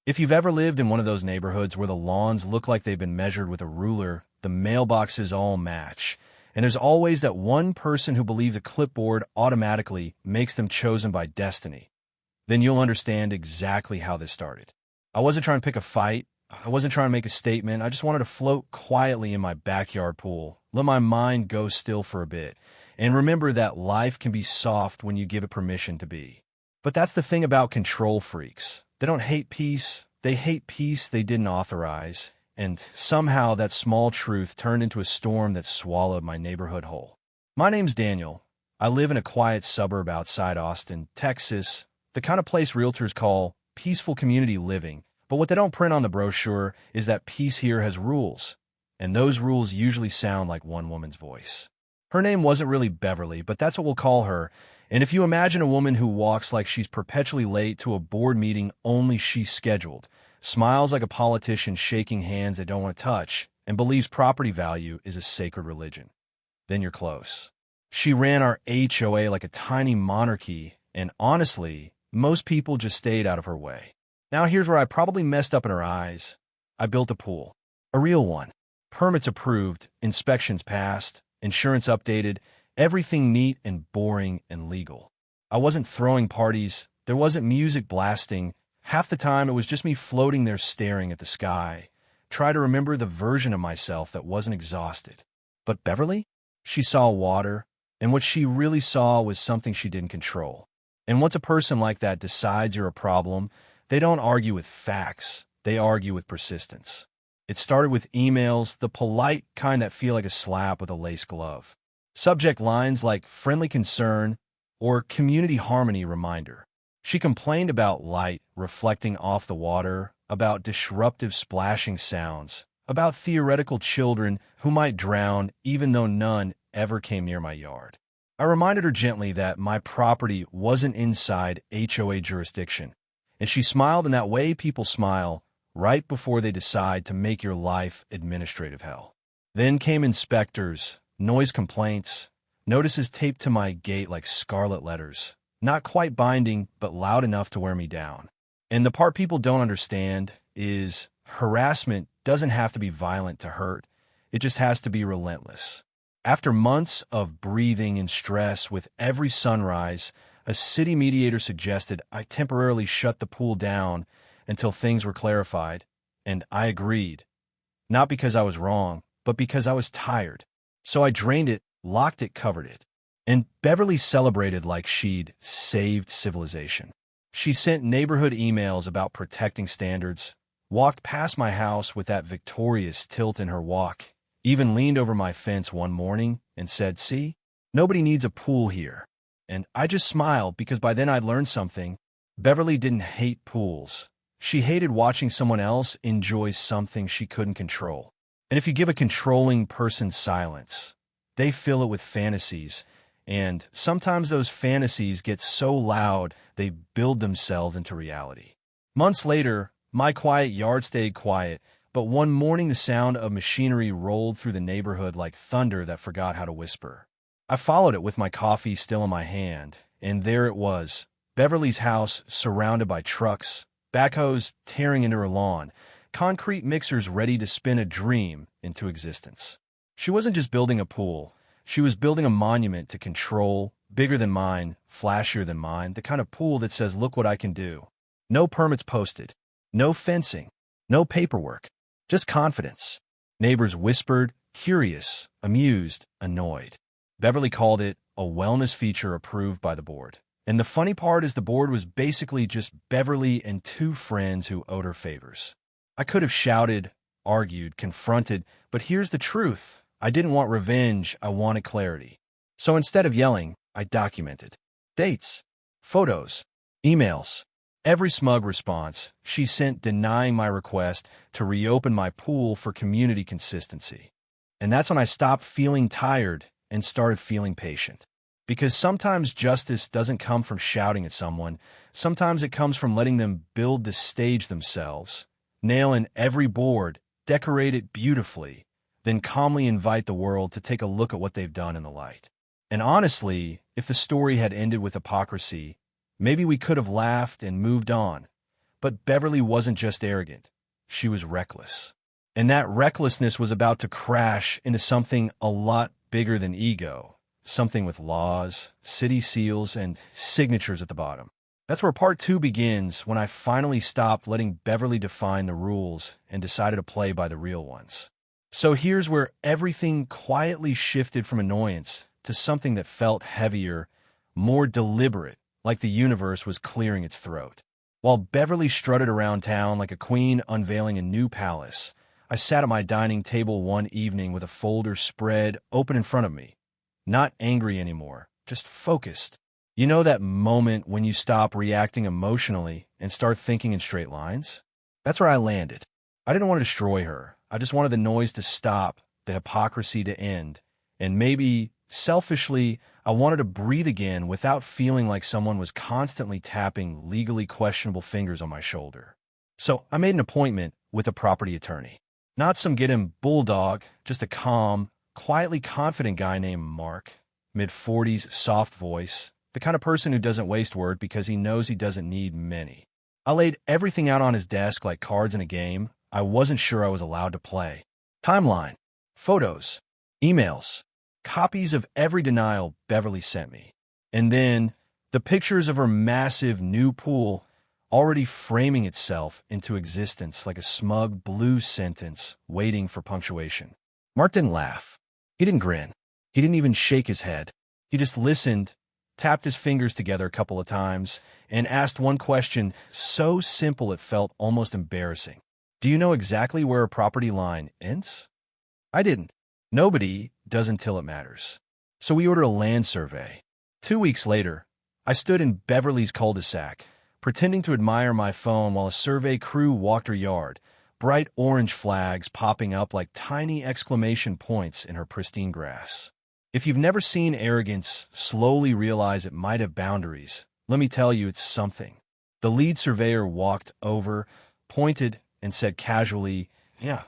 If you've ever lived in one of those neighborhoods where the lawns look like they've been measured with a ruler, the mailboxes all match, and there's always that one person who believes a clipboard automatically makes them chosen by destiny, then you'll understand exactly how this started. I wasn't trying to pick a fight. I wasn't trying to make a statement. I just wanted to float quietly in my backyard pool, let my mind go still for a bit, and remember that life can be soft when you give it permission to be. But that's the thing about control freaks. They don't hate peace. They hate peace they didn't authorize. And somehow that small truth turned into a storm that swallowed my neighborhood whole. My name's Daniel. I live in a quiet suburb outside Austin, Texas, the kind of place realtors call peaceful community living. But what they don't print on the brochure is that peace here has rules. And those rules usually sound like one woman's voice. Her name wasn't really Beverly, but that's what we'll call her. And if you imagine a woman who walks like she's perpetually late to a board meeting only she's scheduled, smiles like a politician shaking hands they don't want to touch, and believes property value is a sacred religion, then you're close. She ran our HOA like a tiny monarchy, and honestly, most people just stayed out of her way. Now here's where I probably messed up in her eyes. I built a pool. A real one. Permits approved, inspections passed, insurance updated, everything neat and boring and legal. I wasn't throwing parties. There wasn't music blasting. Half the time, it was just me floating there staring at the sky. Try to remember the version of myself that wasn't exhausted. But Beverly? She saw water, and what she really saw was something she didn't control. And once a person like that decides you're a problem, they don't argue with facts. They argue with persistence. It started with emails, the polite kind that feel like a slap with a lace glove. Subject lines like friendly concern or community harmony reminder. She complained about light reflecting off the water, about disruptive splashing sounds, about theoretical children who might drown even though none ever came near my yard. I reminded her gently that my property wasn't inside HOA jurisdiction, and she smiled in that way people smile right before they decide to make your life administrative hell. Then came inspectors, noise complaints, notices taped to my gate like scarlet letters. Not quite binding, but loud enough to wear me down. And the part people don't understand is harassment doesn't have to be violent to hurt. It just has to be relentless. After months of breathing and stress with every sunrise, a city mediator suggested I temporarily shut the pool down until things were clarified, and I agreed. Not because I was wrong, but because I was tired. So I drained it, locked it, covered it. And Beverly celebrated like she'd saved civilization. She sent neighborhood emails about protecting standards, walked past my house with that victorious tilt in her walk, even leaned over my fence one morning and said, "See, nobody needs a pool here." And I just smiled because by then I'd learned something. Beverly didn't hate pools. She hated watching someone else enjoy something she couldn't control. And if you give a controlling person silence, they fill it with fantasies. And sometimes those fantasies get so loud, they build themselves into reality. Months later, my quiet yard stayed quiet, but one morning the sound of machinery rolled through the neighborhood like thunder that forgot how to whisper. I followed it with my coffee still in my hand, and there it was, Beverly's house surrounded by trucks, backhoes tearing into her lawn, concrete mixers ready to spin a dream into existence. She wasn't just building a pool. She was building a monument to control, bigger than mine, flashier than mine, the kind of pool that says, "Look what I can do." No permits posted, no fencing, no paperwork, just confidence. Neighbors whispered, curious, amused, annoyed. Beverly called it a wellness feature approved by the board. And the funny part is the board was basically just Beverly and two friends who owed her favors. I could have shouted, argued, confronted, but here's the truth. I didn't want revenge, I wanted clarity. So instead of yelling, I documented. Dates, photos, emails. Every smug response she sent denying my request to reopen my pool for community consistency. And that's when I stopped feeling tired and started feeling patient. Because sometimes justice doesn't come from shouting at someone. Sometimes it comes from letting them build the stage themselves, nail in every board, decorate it beautifully, then calmly invite the world to take a look at what they've done in the light. And honestly, if the story had ended with hypocrisy, maybe we could have laughed and moved on. But Beverly wasn't just arrogant. She was reckless. And that recklessness was about to crash into something a lot bigger than ego. Something with laws, city seals, and signatures at the bottom. That's where part 2 begins, when I finally stopped letting Beverly define the rules and decided to play by the real ones. So here's where everything quietly shifted from annoyance to something that felt heavier, more deliberate, like the universe was clearing its throat. While Beverly strutted around town like a queen unveiling a new palace, I sat at my dining table one evening with a folder spread open in front of me. Not angry anymore, just focused. You know that moment when you stop reacting emotionally and start thinking in straight lines? That's where I landed. I didn't want to destroy her. I just wanted the noise to stop, the hypocrisy to end, and maybe, selfishly, I wanted to breathe again without feeling like someone was constantly tapping legally questionable fingers on my shoulder. So I made an appointment with a property attorney. Not some get-him bulldog, just a calm, quietly confident guy named Mark, mid-40s, soft voice, the kind of person who doesn't waste word because he knows he doesn't need many. I laid everything out on his desk like cards in a game I wasn't sure I was allowed to play. Timeline, photos, emails, copies of every denial Beverly sent me. And then the pictures of her massive new pool already framing itself into existence like a smug blue sentence waiting for punctuation. Mark didn't laugh. He didn't grin. He didn't even shake his head. He just listened, tapped his fingers together a couple of times, and asked one question so simple it felt almost embarrassing. Do you know exactly where a property line ends? I didn't. Nobody does until it matters. So we ordered a land survey. 2 weeks later, I stood in Beverly's cul-de-sac, pretending to admire my phone while a survey crew walked her yard, bright orange flags popping up like tiny exclamation points in her pristine grass. If you've never seen arrogance slowly realize it might have boundaries, let me tell you it's something. The lead surveyor walked over, pointed, and said casually, "Yeah,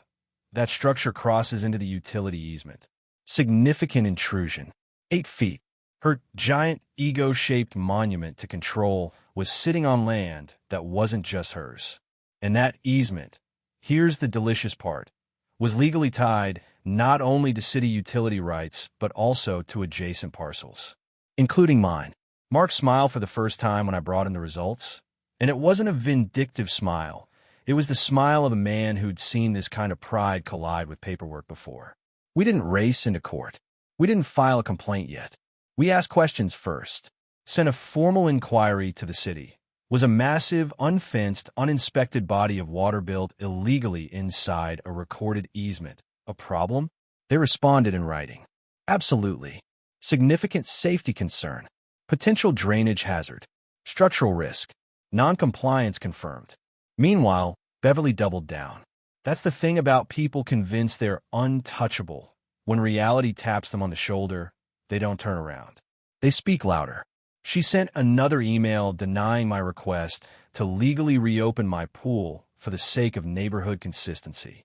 that structure crosses into the utility easement. Significant intrusion. 8 feet. Her giant ego-shaped monument to control was sitting on land that wasn't just hers. And that easement, here's the delicious part, was legally tied not only to city utility rights, but also to adjacent parcels, including mine." Mark smiled for the first time when I brought him the results. And it wasn't a vindictive smile. It was the smile of a man who'd seen this kind of pride collide with paperwork before. We didn't race into court. We didn't file a complaint yet. We asked questions first, sent a formal inquiry to the city. Was a massive, unfenced, uninspected body of water built illegally inside a recorded easement a problem? They responded in writing. Absolutely. Significant safety concern. Potential drainage hazard. Structural risk. Non-compliance confirmed. Meanwhile, Beverly doubled down. That's the thing about people convinced they're untouchable. When reality taps them on the shoulder, they don't turn around. They speak louder. She sent another email denying my request to legally reopen my pool for the sake of neighborhood consistency.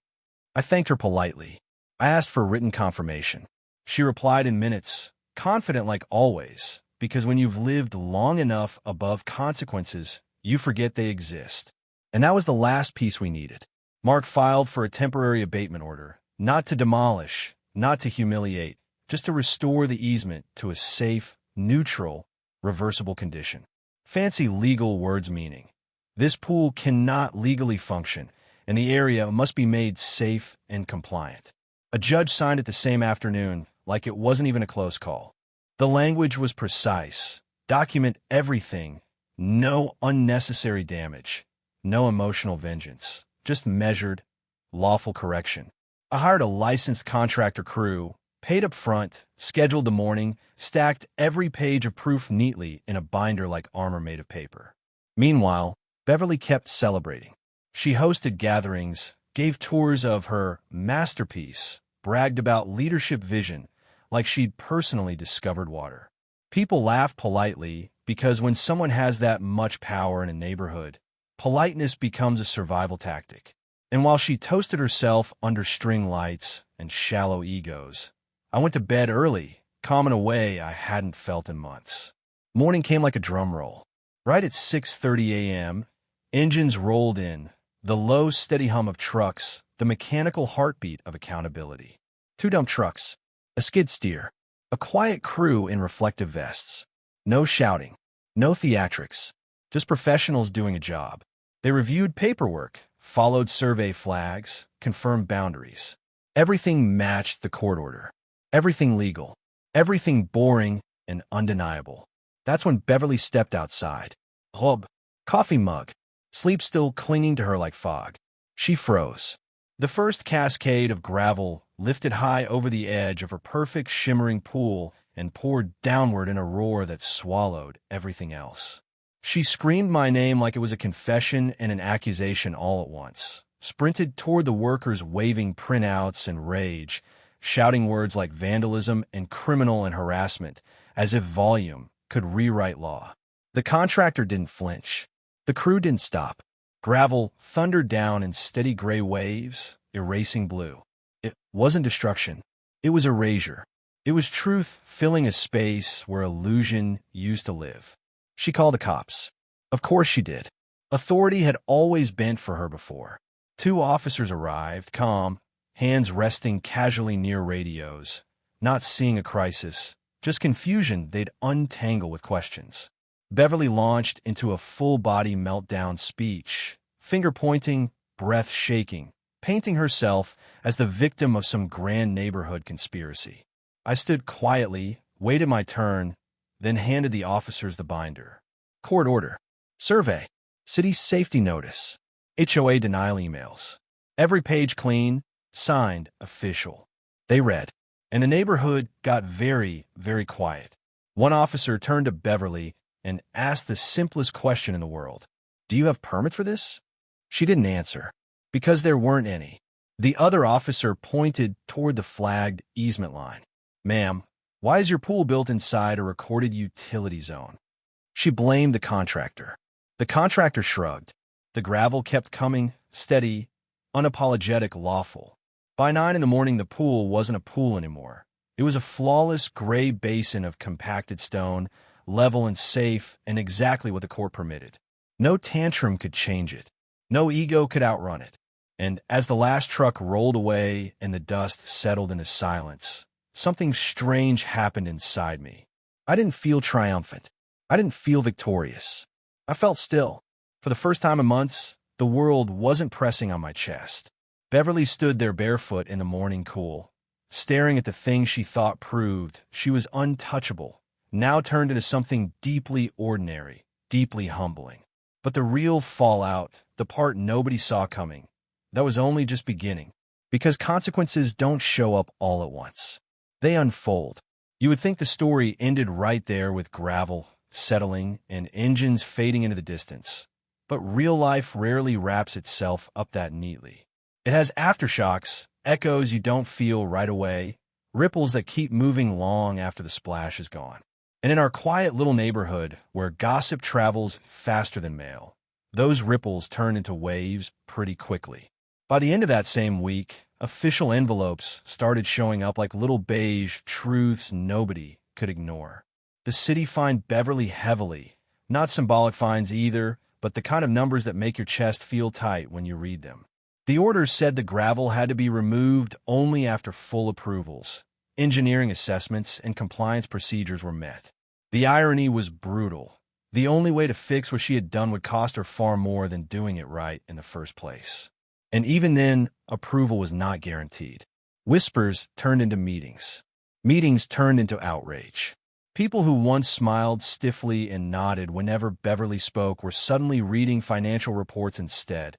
I thanked her politely. I asked for written confirmation. She replied in minutes, confident like always, because when you've lived long enough above consequences, you forget they exist. And that was the last piece we needed. Mark filed for a temporary abatement order, not to demolish, not to humiliate, just to restore the easement to a safe, neutral, reversible condition. Fancy legal words meaning. This pool cannot legally function, and the area must be made safe and compliant. A judge signed it the same afternoon, like it wasn't even a close call. The language was precise. Document everything. No unnecessary damage. No emotional vengeance. Just measured, lawful correction. I hired a licensed contractor crew, paid up front, scheduled the morning, stacked every page of proof neatly in a binder like armor made of paper. Meanwhile, Beverly kept celebrating. She hosted gatherings, gave tours of her masterpiece, bragged about leadership vision, like she'd personally discovered water. People laughed politely because when someone has that much power in a neighborhood, politeness becomes a survival tactic. And while she toasted herself under string lights and shallow egos, I went to bed early, calm in a way I hadn't felt in months. Morning came like a drum roll. Right at 6:30 a.m., Engines rolled in, the low, steady hum of trucks, the mechanical heartbeat of accountability. 2 dump trucks, a skid steer, a quiet crew in reflective vests. No shouting, no theatrics, just professionals doing a job. They reviewed paperwork, followed survey flags, confirmed boundaries. Everything matched the court order. Everything legal. Everything boring and undeniable. That's when Beverly stepped outside. Hub, coffee mug, sleep still clinging to her like fog. She froze. The first cascade of gravel lifted high over the edge of her perfect shimmering pool and poured downward in a roar that swallowed everything else. She screamed my name like it was a confession and an accusation all at once, sprinted toward the workers waving printouts and rage, shouting words like vandalism and criminal and harassment, as if volume could rewrite law. The contractor didn't flinch. The crew didn't stop. Gravel thundered down in steady gray waves, erasing blue. It wasn't destruction. It was erasure. It was truth filling a space where illusion used to live. She called the cops. Of course she did. Authority had always bent for her before. 2 officers arrived, calm, hands resting casually near radios, not seeing a crisis, just confusion they'd untangle with questions. Beverly launched into a full-body meltdown speech, finger-pointing, breath shaking, painting herself as the victim of some grand neighborhood conspiracy. I stood quietly, waited my turn, then handed the officers the binder. Court order. Survey. City safety notice. HOA denial emails. Every page clean, signed, official. They read, and the neighborhood got very, very quiet. One officer turned to Beverly and asked the simplest question in the world. Do you have permit for this? She didn't answer, because there weren't any. The other officer pointed toward the flagged easement line. Ma'am, why is your pool built inside a recorded utility zone? She blamed the contractor. The contractor shrugged. The gravel kept coming, steady, unapologetic, lawful. By 9 a.m, the pool wasn't a pool anymore. It was a flawless gray basin of compacted stone, level and safe, and exactly what the court permitted. No tantrum could change it. No ego could outrun it. And as the last truck rolled away and the dust settled into silence, something strange happened inside me. I didn't feel triumphant. I didn't feel victorious. I felt still. For the first time in months, the world wasn't pressing on my chest. Beverly stood there barefoot in the morning cool, staring at the thing she thought proved she was untouchable, now turned into something deeply ordinary, deeply humbling. But the real fallout, the part nobody saw coming, that was only just beginning, because consequences don't show up all at once. They unfold. You would think the story ended right there with gravel settling and engines fading into the distance, but real life rarely wraps itself up that neatly. It has aftershocks, echoes you don't feel right away, ripples that keep moving long after the splash is gone. And in our quiet little neighborhood, where gossip travels faster than mail, those ripples turn into waves pretty quickly. By the end of that same week, official envelopes started showing up like little beige truths nobody could ignore. The city fined Beverly heavily, not symbolic fines either, but the kind of numbers that make your chest feel tight when you read them. The order said the gravel had to be removed only after full approvals, engineering assessments, and compliance procedures were met. The irony was brutal. The only way to fix what she had done would cost her far more than doing it right in the first place. And even then, approval was not guaranteed. Whispers turned into meetings. Meetings turned into outrage. People who once smiled stiffly and nodded whenever Beverly spoke were suddenly reading financial reports instead,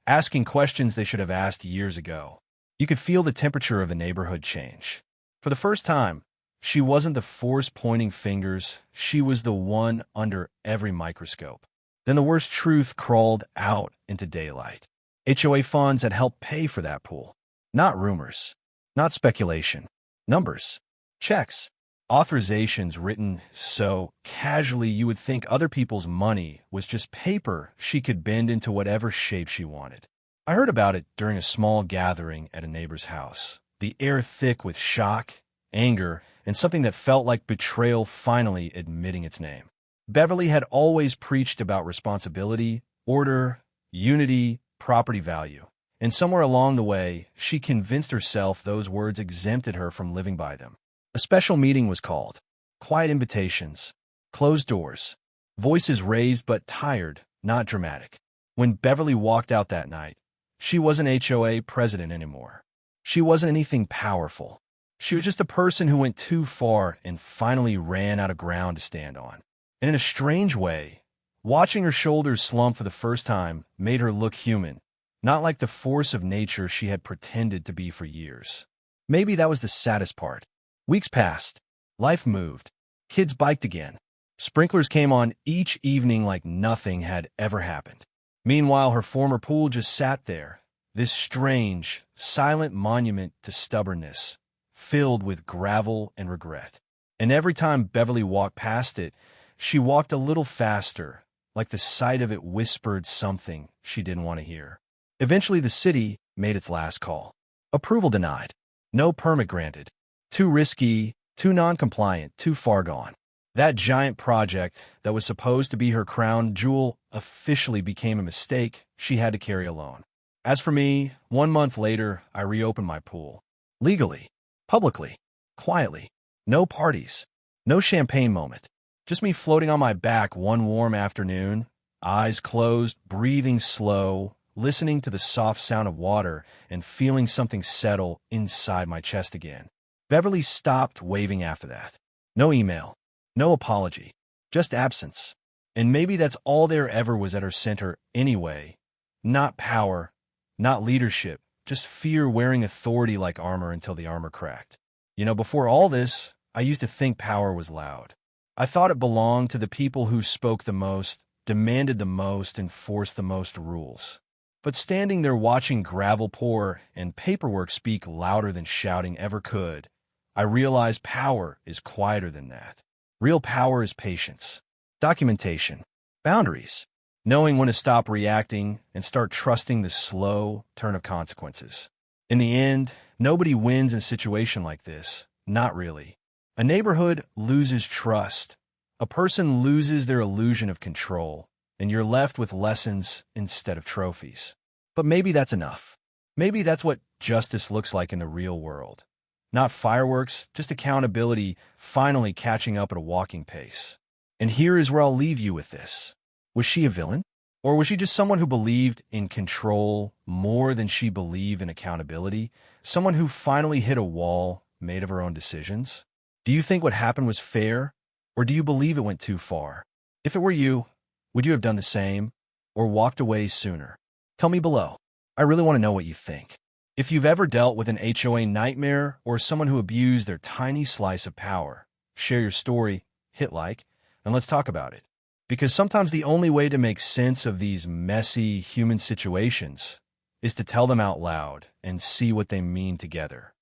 asking questions they should have asked years ago. You could feel the temperature of the neighborhood change. For the first time, she wasn't the force pointing fingers, she was the one under every microscope. Then the worst truth crawled out into daylight. HOA funds had helped pay for that pool. Not rumors, not speculation. Numbers, checks, authorizations written so casually you would think other people's money was just paper she could bend into whatever shape she wanted. I heard about it during a small gathering at a neighbor's house, the air thick with shock, anger, and something that felt like betrayal finally admitting its name. Beverly had always preached about responsibility, order, unity, property value. And somewhere along the way, she convinced herself those words exempted her from living by them. A special meeting was called. Quiet invitations. Closed doors. Voices raised but tired, not dramatic. When Beverly walked out that night, she wasn't HOA president anymore. She wasn't anything powerful. She was just a person who went too far and finally ran out of ground to stand on. And in a strange way, watching her shoulders slump for the first time made her look human, not like the force of nature she had pretended to be for years. Maybe that was the saddest part. Weeks passed. Life moved. Kids biked again. Sprinklers came on each evening like nothing had ever happened. Meanwhile, her former pool just sat there, this strange, silent monument to stubbornness, filled with gravel and regret. And every time Beverly walked past it, she walked a little faster, like the sight of it whispered something she didn't want to hear. Eventually, the city made its last call. Approval denied. No permit granted. Too risky, too non-compliant, too far gone. That giant project that was supposed to be her crown jewel officially became a mistake she had to carry alone. As for me, 1 month later, I reopened my pool. Legally, publicly, quietly. No parties, no champagne moment. Just me floating on my back one warm afternoon, eyes closed, breathing slow, listening to the soft sound of water and feeling something settle inside my chest again. Beverly stopped waving after that. No email. No apology, just absence. And maybe that's all there ever was at her center anyway. Not power, not leadership, just fear wearing authority like armor until the armor cracked. Before all this, I used to think power was loud. I thought it belonged to the people who spoke the most, demanded the most, and forced the most rules. But standing there watching gravel pour and paperwork speak louder than shouting ever could, I realized power is quieter than that. Real power is patience, documentation, boundaries, knowing when to stop reacting and start trusting the slow turn of consequences. In the end, nobody wins in a situation like this. Not really. A neighborhood loses trust. A person loses their illusion of control, and you're left with lessons instead of trophies. But maybe that's enough. Maybe that's what justice looks like in the real world. Not fireworks, just accountability finally catching up at a walking pace. And here is where I'll leave you with this. Was she a villain? Or was she just someone who believed in control more than she believed in accountability? Someone who finally hit a wall made of her own decisions? Do you think what happened was fair? Or do you believe it went too far? If it were you, would you have done the same? Or walked away sooner? Tell me below. I really want to know what you think. If you've ever dealt with an HOA nightmare or someone who abused their tiny slice of power, share your story, hit like, and let's talk about it. Because sometimes the only way to make sense of these messy human situations is to tell them out loud and see what they mean together.